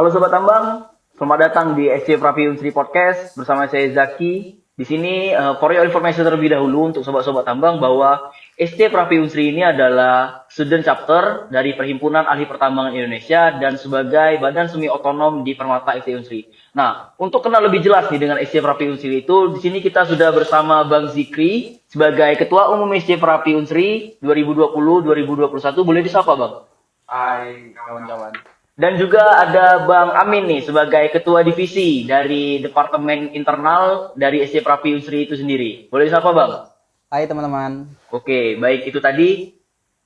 Halo Sobat Tambang, selamat datang di SC Prapi Unsri Podcast bersama saya Zaki. Di sini for your information terlebih dahulu untuk sobat-sobat tambang bahwa SC Prapi Unsri ini adalah student chapter dari Perhimpunan Ahli Pertambangan Indonesia dan sebagai badan semi otonom di Permata SC Unsri. Nah, untuk kenal lebih jelas nih dengan SC Prapi Unsri itu, di sini kita sudah bersama Bang Zikri sebagai Ketua Umum SC Prapi Unsri 2020-2021. Boleh disapa, Bang? Hai kawan-kawan. Dan juga ada Bang Amin nih sebagai Ketua Divisi dari Departemen Internal dari SC Prapi Unsri itu sendiri. Boleh disapa Bang? Hai teman-teman. Oke, baik itu tadi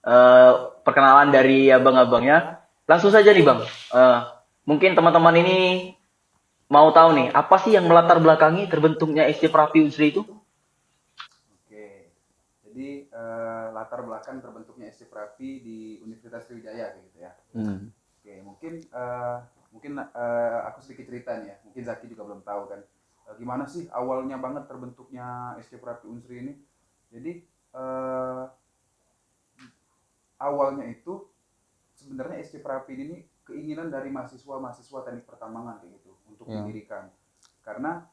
eh, perkenalan dari abang-abangnya. Langsung saja nih Bang. Mungkin teman-teman ini mau tahu nih, apa sih yang melatar belakangi terbentuknya SC Prapi Unsri itu? Oke, jadi latar belakang terbentuknya SC Prapi di Universitas Sriwijaya kayak gitu ya. Oke, mungkin aku sedikit cerita nih ya. Mungkin Zaki juga belum tahu kan. Gimana sih awalnya banget terbentuknya SC Prapi Unsri ini? Jadi awalnya itu sebenarnya SC Prapi ini keinginan dari mahasiswa teknik pertambangan kayak gitu untuk didirikan. Karena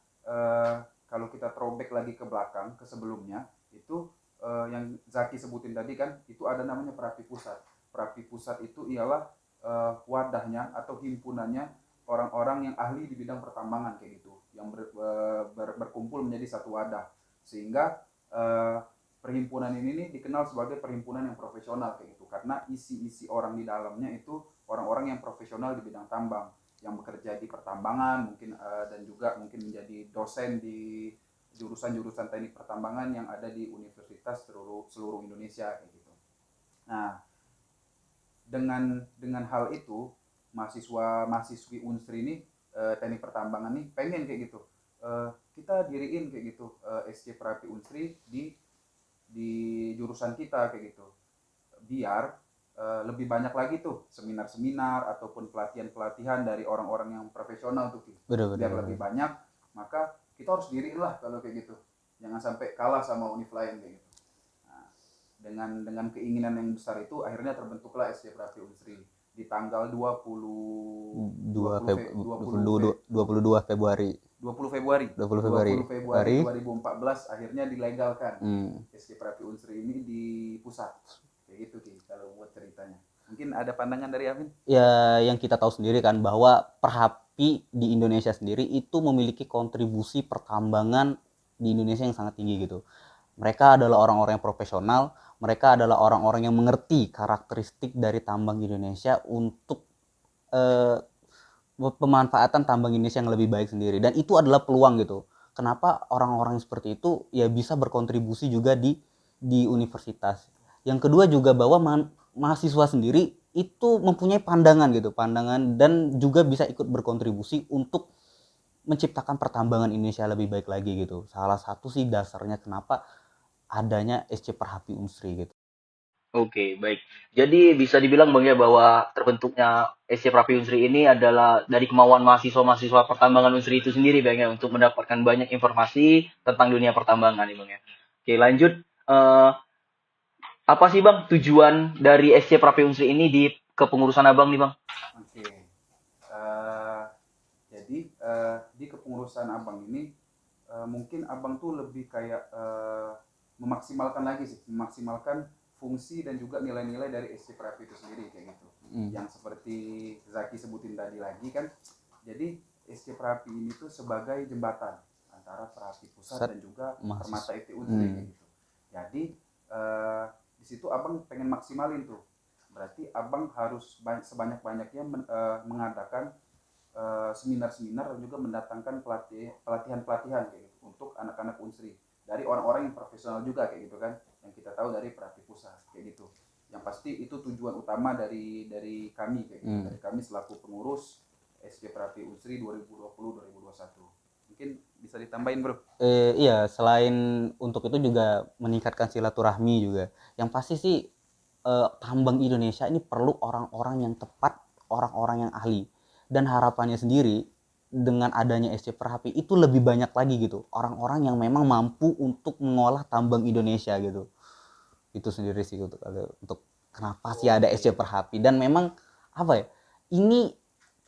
kalau kita throwback lagi ke belakang ke sebelumnya itu yang Zaki sebutin tadi kan itu ada namanya Prapi Pusat. Prapi Pusat itu ialah wadahnya atau himpunannya orang-orang yang ahli di bidang pertambangan kayak gitu yang berkumpul menjadi satu wadah sehingga perhimpunan ini nih dikenal sebagai perhimpunan yang profesional kayak gitu karena isi-isi orang di dalamnya itu orang-orang yang profesional di bidang tambang yang bekerja di pertambangan mungkin dan juga mungkin menjadi dosen di jurusan-jurusan teknik pertambangan yang ada di universitas seluruh Indonesia kayak gitu. Nah, dengan hal itu mahasiswi Unsri ini teknik pertambangan nih pengen kayak gitu. Kita diriin kayak gitu SC Prapi Unsri di jurusan kita kayak gitu biar lebih banyak lagi tuh seminar-seminar ataupun pelatihan-pelatihan dari orang-orang yang profesional tuh biar lebih banyak maka kita harus diriin lah kalau kayak gitu jangan sampai kalah sama univ lain kayak gitu. Nah, dengan keinginan yang besar itu akhirnya terbentuklah SC Prapi Unsri di tanggal 22 Februari 20 Februari 20 Februari 2014 akhirnya dilegalkan SC Prapi Unsri ini di pusat kayak gitu sih kalau buat ceritanya. Mungkin ada pandangan dari Amin? ya, yang kita tahu sendiri kan bahwa Perhapi di Indonesia sendiri itu memiliki kontribusi pertambangan di Indonesia yang sangat tinggi gitu. Mereka adalah orang-orang yang profesional, mereka adalah orang-orang yang mengerti karakteristik dari tambang Indonesia untuk pemanfaatan tambang Indonesia yang lebih baik sendiri, dan itu adalah peluang gitu. Kenapa orang-orang seperti itu ya bisa berkontribusi juga di universitas. Yang kedua juga bahwa mahasiswa sendiri itu mempunyai pandangan gitu, pandangan dan juga bisa ikut berkontribusi untuk menciptakan pertambangan Indonesia lebih baik lagi gitu. Salah satu sih dasarnya kenapa adanya SC Perhapi Unsri gitu. Oke, baik. Jadi bisa dibilang Bang ya bahwa terbentuknya SC Prapi Unsri ini adalah dari kemauan mahasiswa-mahasiswa pertambangan Unsri itu sendiri Bang ya untuk mendapatkan banyak informasi tentang dunia pertambangan nih Bang ya. Oke, lanjut. Apa sih Bang tujuan dari SC Prapi Unsri ini di kepengurusan Abang nih Bang? Oke. Jadi di kepengurusan Abang ini mungkin Abang tuh lebih kayak memaksimalkan lagi sih, memaksimalkan fungsi dan juga nilai-nilai dari SC Prapi itu sendiri kayak gitu. Yang seperti Zaki sebutin tadi lagi kan. Jadi SC Prapi ini tuh sebagai jembatan antara Prapi Pusat dan juga Permata FT Unsri kayak gitu. Jadi di situ Abang pengen maksimalin tuh. Berarti Abang harus sebanyak-banyaknya mengadakan seminar-seminar dan juga mendatangkan pelatihan-pelatihan kayak gitu untuk anak-anak Unsri dari orang-orang yang profesional juga kayak gitu kan yang kita tahu dari Prapi Pusat kayak gitu. Yang pasti itu tujuan utama dari kami kayak gitu. Dari kami selaku pengurus SC Prapi Unsri 2020-2021. Mungkin bisa ditambahin bro. Iya, selain untuk itu juga meningkatkan silaturahmi juga. Yang pasti sih tambang Indonesia ini perlu orang-orang yang tepat, orang-orang yang ahli. Dan harapannya sendiri dengan adanya SC Perhapi itu lebih banyak lagi gitu. Orang-orang yang memang mampu untuk mengolah tambang Indonesia gitu. Itu sendiri sih untuk kenapa sih ada SC Perhapi, dan memang apa ya? Ini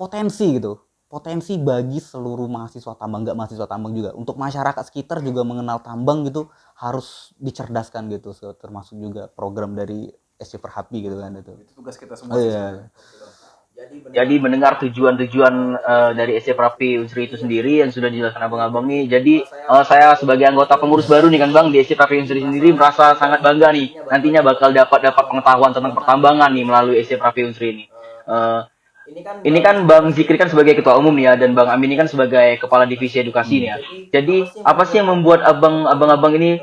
potensi gitu, potensi bagi seluruh mahasiswa tambang, nggak mahasiswa tambang juga, untuk masyarakat sekitar juga mengenal tambang gitu harus dicerdaskan gitu, termasuk juga program dari SC Perhapi gitu kan itu. Itu tugas kita Oh semua sih iya. sebenarnya. Jadi mendengar tujuan-tujuan dari SC Prapi Unsri itu sendiri yang sudah dijelaskan abang-abang nih. Jadi saya sebagai anggota pengurus baru nih kan bang di SC Prapi Unsri sendiri merasa sangat bangga nih. Nantinya bakal dapat pengetahuan tentang pertambangan nih melalui SC Prapi Unsri ini. Eh, ini kan Bang Zikri kan sebagai ketua umum nih ya dan Bang Amin ini kan sebagai kepala divisi edukasi nih ya. Jadi apa sih yang membuat abang-abang ini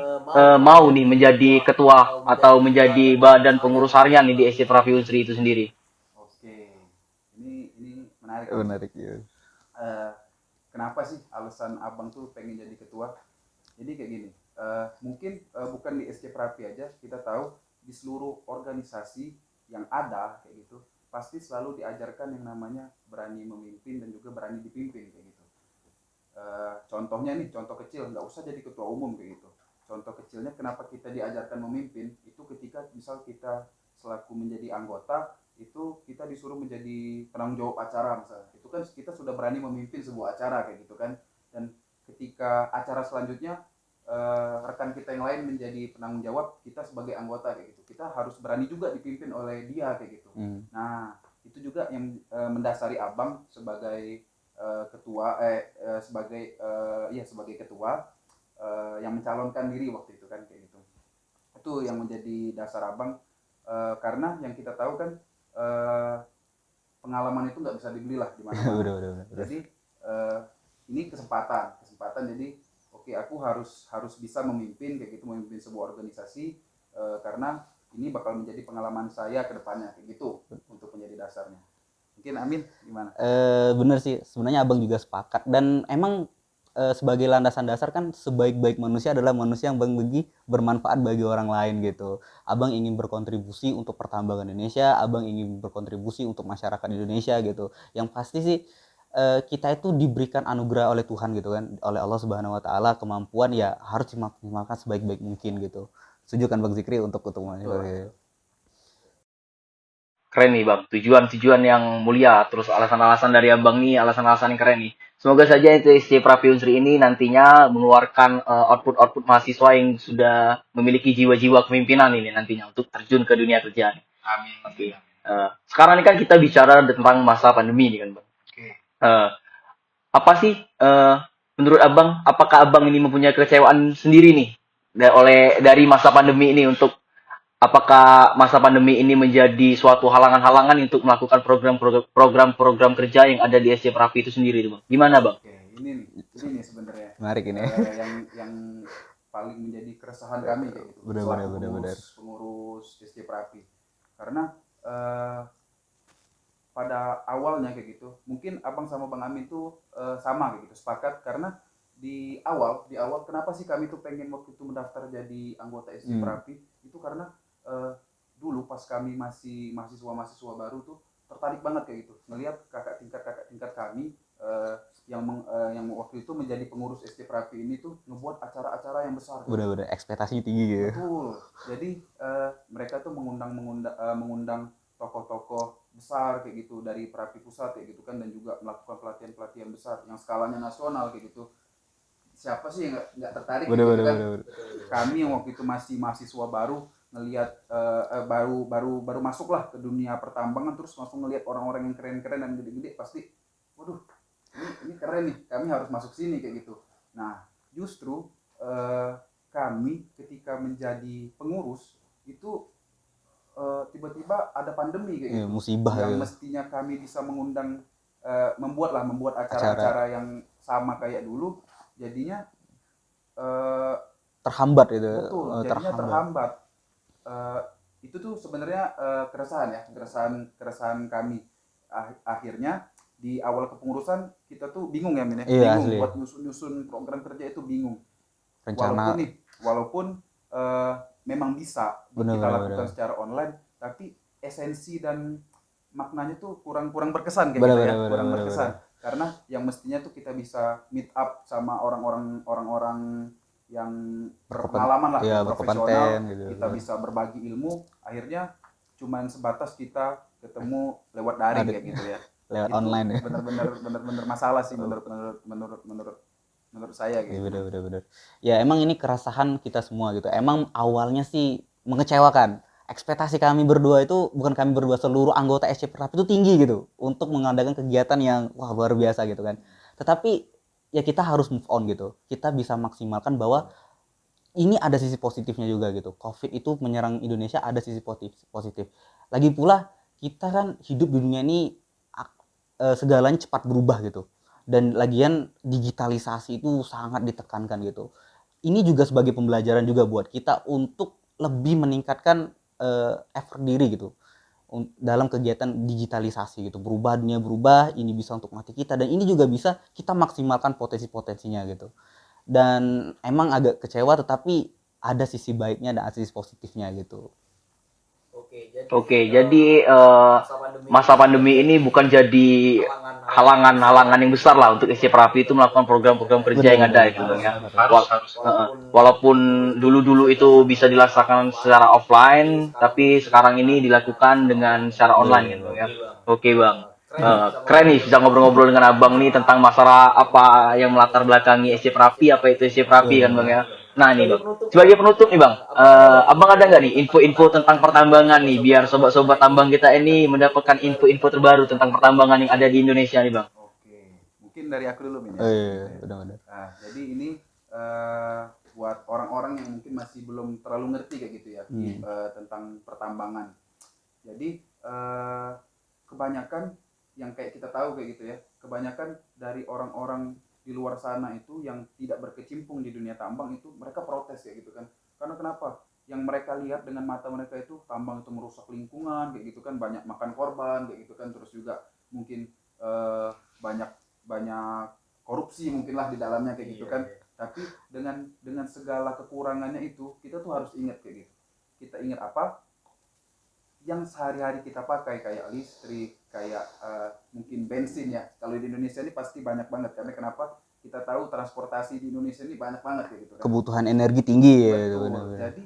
mau nih menjadi ketua atau menjadi badan pengurus harian nih di SC Prapi Unsri itu sendiri? Oke, ini menarik. Menarik ya. Eh, Kenapa sih alasan abang tuh pengen jadi ketua? Jadi kayak gini, mungkin bukan di SC Prapi aja, kita tahu di seluruh organisasi yang ada kayak gitu, pasti selalu diajarkan yang namanya berani memimpin dan juga berani dipimpin kayak gitu. Contohnya nih, contoh kecil, nggak usah jadi ketua umum kayak gitu. Contoh kecilnya kenapa kita diajarkan memimpin, itu ketika misal kita selaku menjadi anggota, itu kita disuruh menjadi penanggung jawab acara misalnya. Itu kan kita sudah berani memimpin sebuah acara kayak gitu kan. Dan ketika acara selanjutnya rekan kita yang lain menjadi penanggung jawab, kita sebagai anggota kayak gitu. Kita harus berani juga dipimpin oleh dia kayak gitu. Nah, itu juga yang mendasari abang sebagai ketua sebagai ketua yang mencalonkan diri waktu itu kan kayak gitu. Itu yang menjadi dasar abang karena yang kita tahu kan pengalaman itu nggak bisa dibeli lah di mana-mana. Bener. Jadi ini kesempatan jadi oke, aku harus bisa memimpin kayak gitu, memimpin sebuah organisasi karena ini bakal menjadi pengalaman saya ke depannya kayak gitu untuk menjadi dasarnya. Mungkin Amin gimana? Bener sih, sebenarnya abang juga sepakat dan emang sebagai landasan dasar kan sebaik-baik manusia adalah manusia yang bagi bermanfaat bagi orang lain gitu. Abang ingin berkontribusi untuk pertambangan Indonesia, abang ingin berkontribusi untuk masyarakat Indonesia gitu. Yang pasti sih kita itu diberikan anugerah oleh Tuhan gitu kan, oleh Allah Subhanahu Wa Taala, kemampuan ya harus dimaksimalkan sebaik-baik mungkin gitu. Setuju kan Bang Zikri untuk ketemuannya? Keren nih bang, tujuan-tujuan yang mulia, terus alasan-alasan dari abang nih, alasan-alasan yang keren nih. Semoga saja SC Prapi Unsri ini nantinya mengeluarkan output-output mahasiswa yang sudah memiliki jiwa-jiwa kepemimpinan ini nantinya untuk terjun ke dunia kerja. Amin. Oke. Sekarang ini kan kita bicara tentang masa pandemi ini kan bang. Oke. Apa sih menurut abang, apakah abang ini mempunyai kekecewaan sendiri nih dari masa pandemi ini untuk apakah masa pandemi ini menjadi suatu halangan-halangan untuk melakukan program-program kerja yang ada di SC Prapi itu sendiri, Bang? Gimana, Bang? Oke, ini nih sebenarnya Menarik ini. yang paling menjadi keresahan kami kayak gitu. Benar. Pengurus SC Prapi. Karena pada awalnya kayak gitu, mungkin abang sama bang Amin tuh sama kayak gitu, sepakat karena di awal kenapa sih kami tuh pengen waktu itu mendaftar jadi anggota SC Prapi itu karena dulu pas kami masih mahasiswa baru tuh tertarik banget kayak gitu ngelihat kakak tingkat kami yang waktu itu menjadi pengurus SC Prapi ini tuh ngebuat acara-acara yang besar. Bener ekspektasinya tinggi gitu. Betul. Jadi mereka tuh mengundang tokoh-tokoh besar kayak gitu dari Prapi Pusat kayak gitu kan, dan juga melakukan pelatihan-pelatihan besar yang skalanya nasional kayak gitu. Siapa sih yang nggak tertarik gitu kan? Kami yang waktu itu masih mahasiswa baru ngelihat baru masuk lah ke dunia pertambangan, terus langsung ngelihat orang-orang yang keren-keren dan gede-gede, pasti waduh ini keren nih, kami harus masuk sini kayak gitu. Nah justru kami ketika menjadi pengurus itu tiba-tiba ada pandemi kayak gitu, musibah yang gitu. mestinya kami bisa mengundang membuat acara-acara yang sama kayak dulu, jadinya terhambat itu. Betul, jadinya terhambat. Itu tuh sebenarnya keresahan kami. Akhirnya di awal kepengurusan kita tuh bingung ya Min ya, bingung buat nyusun program kerja itu bingung. Rencana Walaupun memang bisa kita lakukan secara online, tapi esensi dan maknanya tuh kurang berkesan kayak gitu ya, kurang berkesan. Karena yang mestinya tuh kita bisa meet up sama orang-orang yang berpengalaman lah, profesional, gitu. Kita bisa berbagi ilmu, akhirnya cuman sebatas kita ketemu lewat daring kayak gitu ya. lewat Itu online ya. benar-benar masalah sih menurut saya Iya, gitu. bener. Ya emang ini keresahan kita semua gitu. Emang awalnya sih mengecewakan. Ekspektasi kami berdua itu, bukan kami berdua, seluruh anggota SC Prap itu tinggi gitu untuk mengadakan kegiatan yang wah luar biasa gitu kan. Tetapi ya kita harus move on gitu. Kita bisa maksimalkan bahwa ini ada sisi positifnya juga gitu. Covid itu menyerang Indonesia, ada sisi positif. Lagi pula kita kan hidup di dunia ini segalanya cepat berubah gitu. Dan lagian digitalisasi itu sangat ditekankan gitu. Ini juga sebagai pembelajaran juga buat kita untuk lebih meningkatkan effort diri gitu dalam kegiatan digitalisasi gitu. Berubah, dunia berubah, ini bisa untuk mati kita, dan ini juga bisa kita maksimalkan potensi-potensinya gitu. Dan emang agak kecewa, tetapi ada sisi baiknya dan ada sisi positifnya gitu. Oke, jadi masa pandemi ini bukan jadi halangan-halangan yang besar lah untuk SC Prapi itu melakukan program-program kerja yang ada itu Bang ya. Walaupun dulu-dulu itu bisa dilaksanakan secara offline, tapi sekarang ini dilakukan dengan secara online kan Bang ya. Oke Bang. Keren nih bisa ngobrol-ngobrol dengan Abang nih tentang masalah apa yang melatar belakangi SC Prapi, apa itu SC Prapi kan Bang ya. Nah nih Bang, sebagai penutup nih Bang, Abang ada nggak nih info-info tentang pertambangan nih, biar sobat-sobat tambang kita ini mendapatkan info-info terbaru tentang pertambangan yang ada di Indonesia nih Bang? Oke, mungkin dari aku dulu Min ya. Benar-benar. Nah, jadi ini buat orang-orang yang mungkin masih belum terlalu ngerti kayak gitu ya tentang pertambangan. Jadi kebanyakan yang kayak kita tahu kayak gitu ya, kebanyakan dari orang-orang di luar sana itu yang tidak berkecimpung di dunia tambang itu mereka protes kayak gitu kan. Karena kenapa? Yang mereka lihat dengan mata mereka itu tambang itu merusak lingkungan kayak gitu kan, banyak makan korban kayak gitu kan, terus juga mungkin banyak banyak korupsi mungkinlah di dalamnya kayak gitu kan. Tapi dengan segala kekurangannya itu kita tuh harus ingat kayak gitu. Kita ingat apa? Yang sehari-hari kita pakai kayak listrik, kayak mungkin bensin ya. Kalau di Indonesia ini pasti banyak banget karena kenapa? Kita tahu transportasi di Indonesia ini banyak banget kayak gitu kan. Kebutuhan energi tinggi ya. Betul. Jadi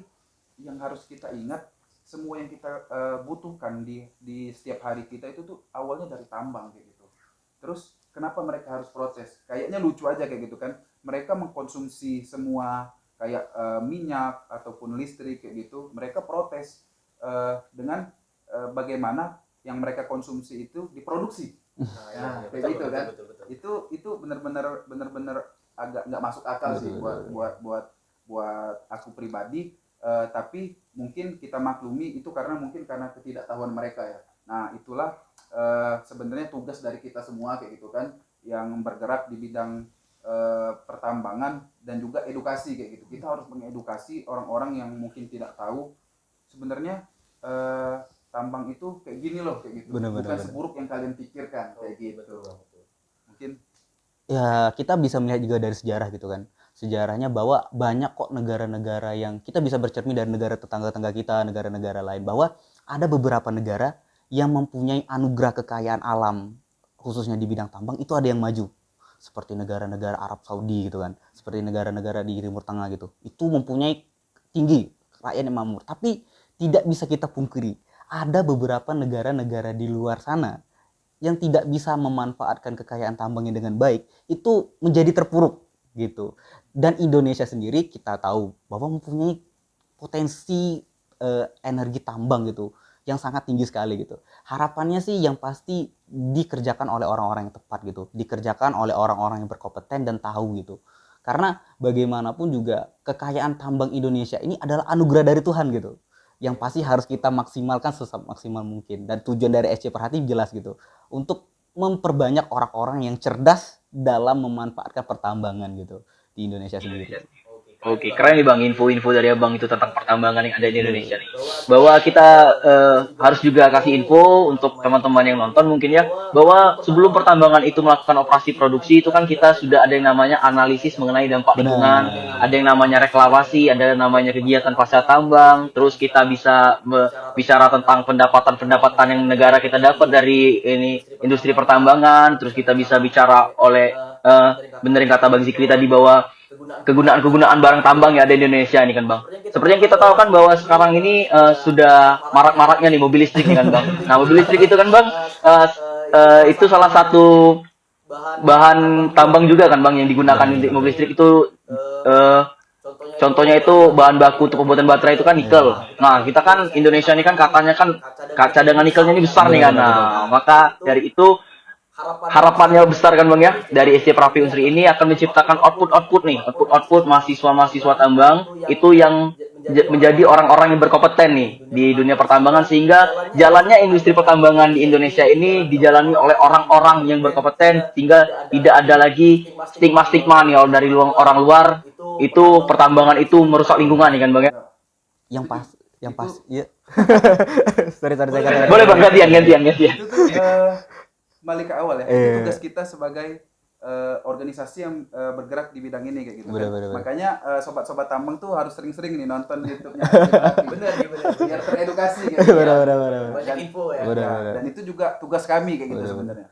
yang harus kita ingat, semua yang kita butuhkan di setiap hari kita itu tuh awalnya dari tambang kayak gitu. Terus kenapa mereka harus protes? Kayaknya lucu aja kayak gitu kan. Mereka mengkonsumsi semua kayak minyak ataupun listrik kayak gitu. Mereka protes dengan bagaimana yang mereka konsumsi itu diproduksi. Nah, kayak betul, gitu kan. Betul. Itu benar-benar agak nggak masuk akal sih buat aku pribadi. Tapi mungkin kita maklumi itu karena ketidaktahuan mereka ya. Nah itulah sebenarnya tugas dari kita semua kayak gitu kan, yang bergerak di bidang pertambangan dan juga edukasi kayak gitu. Kita harus mengedukasi orang-orang yang mungkin tidak tahu sebenarnya tambang itu kayak gini loh kayak gitu. Bukan seburuk yang kalian pikirkan kayak gitu. Mungkin ya kita bisa melihat juga dari sejarah gitu kan. Sejarahnya bahwa banyak kok negara-negara yang kita bisa bercermin dari negara tetangga-tetangga kita, negara-negara lain, bahwa ada beberapa negara yang mempunyai anugerah kekayaan alam khususnya di bidang tambang itu ada yang maju, seperti negara-negara Arab Saudi gitu kan, seperti negara-negara di Timur Tengah gitu. Itu mempunyai tinggi rakyat yang makmur, tapi tidak bisa kita pungkiri ada beberapa negara-negara di luar sana yang tidak bisa memanfaatkan kekayaan tambangnya dengan baik, itu menjadi terpuruk gitu. Dan Indonesia sendiri kita tahu bahwa mempunyai potensi energi tambang gitu yang sangat tinggi sekali gitu. Harapannya sih yang pasti dikerjakan oleh orang-orang yang tepat gitu, dikerjakan oleh orang-orang yang berkompeten dan tahu gitu. Karena bagaimanapun juga kekayaan tambang Indonesia ini adalah anugerah dari Tuhan gitu, yang pasti harus kita maksimalkan semaksimal mungkin. Dan tujuan dari SC Perhati jelas gitu, untuk memperbanyak orang-orang yang cerdas dalam memanfaatkan pertambangan gitu di Indonesia sendiri. Oke, keren nih Bang info-info dari Abang itu tentang pertambangan yang ada di Indonesia nih. Bahwa kita harus juga kasih info untuk teman-teman yang nonton mungkin ya, bahwa sebelum pertambangan itu melakukan operasi produksi itu kan kita sudah ada yang namanya analisis mengenai dampak lingkungan, ada yang namanya reklamasi, ada yang namanya kegiatan pasca tambang, terus kita bisa bicara tentang pendapatan-pendapatan yang negara kita dapat dari ini industri pertambangan, terus kita bisa bicara oleh benerin kata Bang Zikri tadi bahwa kegunaan barang tambang yang ada di Indonesia nih kan Bang. Seperti yang kita tahu kan bahwa sekarang ini sudah marak-maraknya nih mobil listrik nih kan Bang. Nah mobil listrik itu kan Bang itu salah satu bahan tambang juga kan Bang yang digunakan untuk mobil listrik itu eh, contohnya itu bahan baku untuk pembuatan baterai itu kan nikel. Nah, kita kan Indonesia ini kan katanya kan cadangan nikelnya ini besar nih kan. Nah, maka dari itu harapannya besar kan Bang ya dari SC Prapi Unsri ini akan menciptakan output mahasiswa-mahasiswa tambang itu yang menjadi orang-orang yang berkompeten nih di dunia pertambangan sehingga jalannya industri pertambangan di Indonesia ini dijalani oleh orang-orang yang berkompeten sehingga tidak ada lagi stigma-stigma nih kalau dari orang luar itu pertambangan itu merusak lingkungan nih kan Bang ya. Yang pas iya. sorry saya kata. Boleh Bang gantian. Itu tuh balik ke awal ya. Itu tugas kita sebagai organisasi yang bergerak di bidang ini kayak gitu. Bener. Makanya sobat-sobat tambang tuh harus sering-sering nih nonton YouTube-nya. bener. Biar teredukasi gitu. Bener. Banyak info ya. Dan itu juga tugas kami kayak gitu sebenarnya.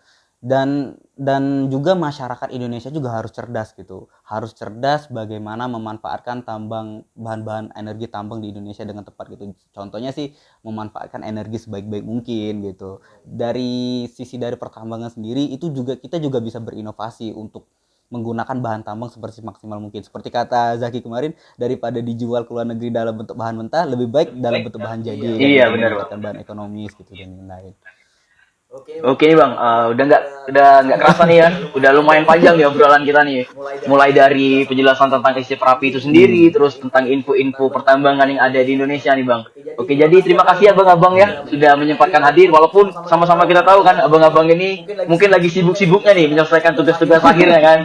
Dan juga masyarakat Indonesia juga harus cerdas gitu. Harus cerdas bagaimana memanfaatkan bahan-bahan energi tambang di Indonesia dengan tepat gitu. Contohnya sih memanfaatkan energi sebaik-baik mungkin gitu. Dari sisi dari pertambangan sendiri itu juga kita juga bisa berinovasi untuk menggunakan bahan tambang seperti maksimal mungkin. Seperti kata Zaki kemarin, daripada dijual ke luar negeri dalam bentuk bahan mentah, lebih baik dalam bentuk bahan jadi. Iya, benar, mendapatkan bahan ekonomis gitu dan lain-lain. Oke nih Bang, udah nggak kerasa nih ya, udah lumayan panjang nih obrolan kita nih. Mulai dari penjelasan tentang SC Prapi itu sendiri, terus tentang info-info pertambangan yang ada di Indonesia nih Bang. Oke, jadi terima kasih abang-abang ya sudah menyempatkan hadir, walaupun sama-sama kita tahu kan abang-abang ini mungkin lagi sibuk-sibuknya nih menyelesaikan tugas-tugas akhirnya kan.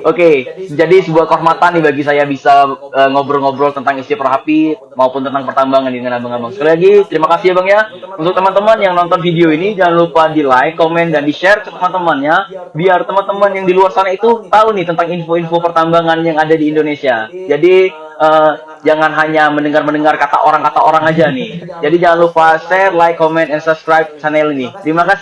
Oke, jadi sebuah kehormatan nih bagi saya bisa ngobrol-ngobrol tentang SC Prapi maupun tentang pertambangan dengan abang-abang. Sekali lagi, terima kasih ya Bang ya. Untuk teman-teman yang nonton video ini, jangan lupa di like, komen, dan di share ke teman-temannya, biar teman-teman yang di luar sana itu tahu nih tentang info-info pertambangan yang ada di Indonesia. Jadi, jangan hanya mendengar kata orang aja nih. Jadi jangan lupa share, like, comment, and subscribe channel ini. Terima kasih.